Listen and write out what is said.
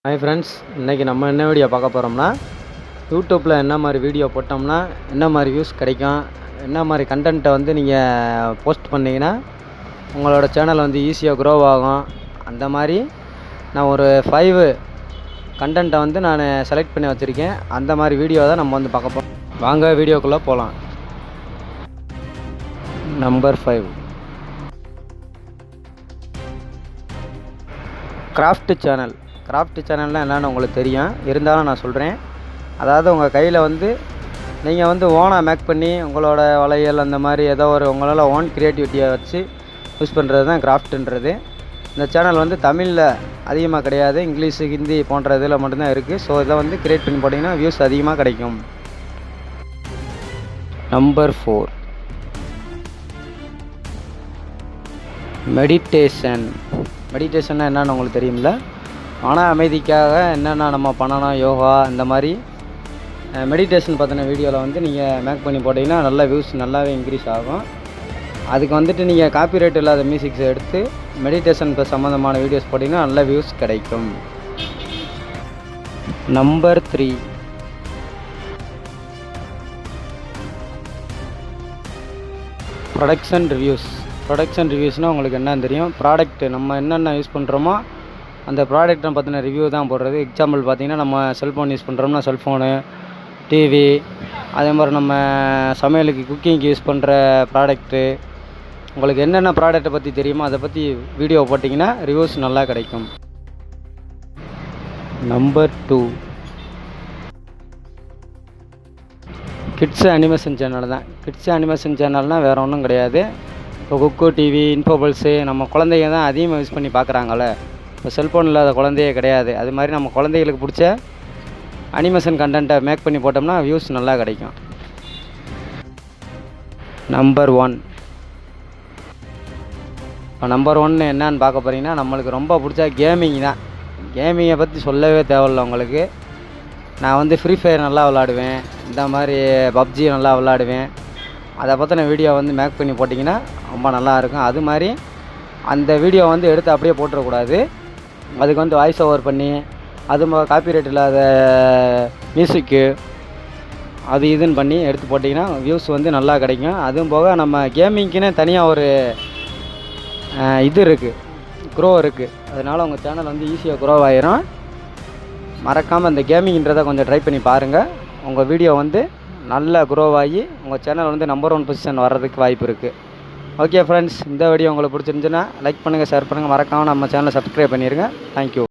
Hi friends, இன்றைக்கி நம்ம என்ன வீடியோ பார்க்க போகிறோம்னா, யூடியூப்பில் என்ன மாதிரி வீடியோ போட்டோம்னா என்ன மாதிரி வியூஸ் கிடைக்கும், என்ன மாதிரி கண்டென்ட்டை வந்து நீங்கள் போஸ்ட் பண்ணிங்கன்னா உங்களோட சேனல் வந்து ஈஸியாக க்ரோ ஆகும். அந்த மாதிரி நான் ஒரு 5 கண்டென்ட்டை வந்து நான் செலக்ட் பண்ணி வச்சுருக்கேன். அந்த மாதிரி வீடியோ தான் நம்ம வந்து பார்க்க போகிறோம். வாங்க வீடியோக்குள்ளே போகலாம். Number 5, craft channel. கிராஃப்ட் சேனல்னால் என்னென்னு உங்களுக்கு தெரியும், இருந்தாலும் நான் சொல்கிறேன். அதாவது உங்கள் கையில் வந்து நீங்கள் வந்து ஓனாக மேக் பண்ணி உங்களோட வளையல் அந்த மாதிரி ஏதோ ஒரு உங்களால் ஓன் க்ரியேட்டிவிட்டியை வச்சு யூஸ் பண்ணுறது தான் கிராஃப்ட்டுன்றது. இந்த சேனல் வந்து தமிழில் அதிகமாக கிடையாது, இங்கிலீஷு, ஹிந்தி போன்ற இதில் மட்டும்தான் இருக்குது. ஸோ இதை வந்து க்ரியேட் பண்ணி போட்டிங்கன்னா வியூஸ் அதிகமாக கிடைக்கும். Number 4, meditation. மெடிடேஷன்னா என்னென்னு உங்களுக்கு தெரியுமில்ல? மன அமைதிக்காக என்னென்ன நம்ம பண்ணணும், யோகா இந்த மாதிரி மெடிடேஷன் பற்றின வீடியோவில் வந்து நீங்கள் மேக் பண்ணி போட்டிங்கன்னா நல்ல வியூஸ் நல்லாவே இன்க்ரீஸ் ஆகும். அதுக்கு வந்துட்டு நீங்கள் காப்பிரைட் இல்லாத மியூசிக்ஸை எடுத்து மெடிடேஷன் சம்மந்தமான வீடியோஸ் போட்டிங்கன்னா நல்ல வியூஸ் கிடைக்கும். Number 3, production reviews. ப்ரொடக்ஷன் ரிவ்யூஸ்னால் உங்களுக்கு என்னன்னு தெரியும், ப்ராடக்ட் நம்ம என்னென்ன யூஸ் பண்ணுறோமோ அந்த ப்ராடக்ட்டை பற்றின ரிவ்யூ தான் போடுறது. எக்ஸாம்பிள் பார்த்திங்கன்னா, நம்ம செல்ஃபோன் யூஸ் பண்ணுறோம்னா செல்ஃபோனு, டிவி, அதே மாதிரி நம்ம சமையலுக்கு குக்கிங்க்கு யூஸ் பண்ணுற ப்ராடக்ட்டு, உங்களுக்கு என்னென்ன ப்ராடக்ட்டை பற்றி தெரியுமோ அதை பற்றி வீடியோ போட்டிங்கன்னா ரிவ்யூஸ் நல்லா கிடைக்கும். நம்பர் 2, கிட்ஸ் அனிமேஷன் சேனல் தான். கிட்ஸ் அனிமேஷன் சேனல்னால் வேறு ஒன்றும் கிடையாது. இப்போ குக்கு டிவி, இன்ஃபோபல்ஸு நம்ம குழந்தைங்க தான் அதிகமாக யூஸ் பண்ணி பார்க்குறாங்களே. இப்போ செல்ஃபோன் இல்லாத குழந்தையே கிடையாது. அது மாதிரி நம்ம குழந்தைகளுக்கு பிடிச்ச அனிமேஷன் கண்டென்ட்டை மேக் பண்ணி போட்டோம்னா வியூஸ் நல்லா கிடைக்கும். நம்பர் 1, இப்போ நம்பர் 1 என்னன்னு பார்க்க போகிறீங்கன்னா, நம்மளுக்கு ரொம்ப பிடிச்ச கேமிங் தான். கேமிங்கை பற்றி சொல்லவே தேவையில்ல உங்களுக்கு. நான் வந்து ஃப்ரீ ஃபயர் நல்லா விளாடுவேன், இந்த மாதிரி பப்ஜி நல்லா விளாடுவேன். அதை பற்றின வீடியோ வந்து மேக் பண்ணி போட்டிங்கன்னா ரொம்ப நல்லாயிருக்கும். அது மாதிரி அந்த வீடியோ வந்து எடுத்து அப்படியே போட்டுறக்கூடாது. அதுக்கு வந்து வாய்ஸ் ஓவர் பண்ணி, அது காப்பிரைட் இல்லாத மியூசிக்கு அது இதுன்னு பண்ணி எடுத்து போட்டிங்கன்னா வியூஸ் வந்து நல்லா கிடைக்கும். அதுவும் போக நம்ம கேமிங்க்குன்னு தனியாக ஒரு இது இருக்குது, க்ரோ இருக்குது. அதனால் உங்கள் சேனல் வந்து ஈஸியாக க்ரோ ஆகிரும். மறக்காமல் அந்த கேமிங்ன்றதை கொஞ்சம் ட்ரை பண்ணி பாருங்கள். உங்கள் வீடியோ வந்து நல்லா க்ரோ ஆகி உங்கள் சேனல் வந்து நம்பர் 1 பொசிஷன் வர்றதுக்கு வாய்ப்பு இருக்குது. ஓகே ஃப்ரெண்ட்ஸ், இந்த வீடியோ உங்களுக்கு பிடிச்சிருந்துச்சுன்னா லைக் பண்ணுங்கள், ஷேர் பண்ணுங்கள், மறக்காமல் நம்ம சேனலை சப்ஸ்கிரைப் பண்ணிடுங்க. தேங்க்யூ.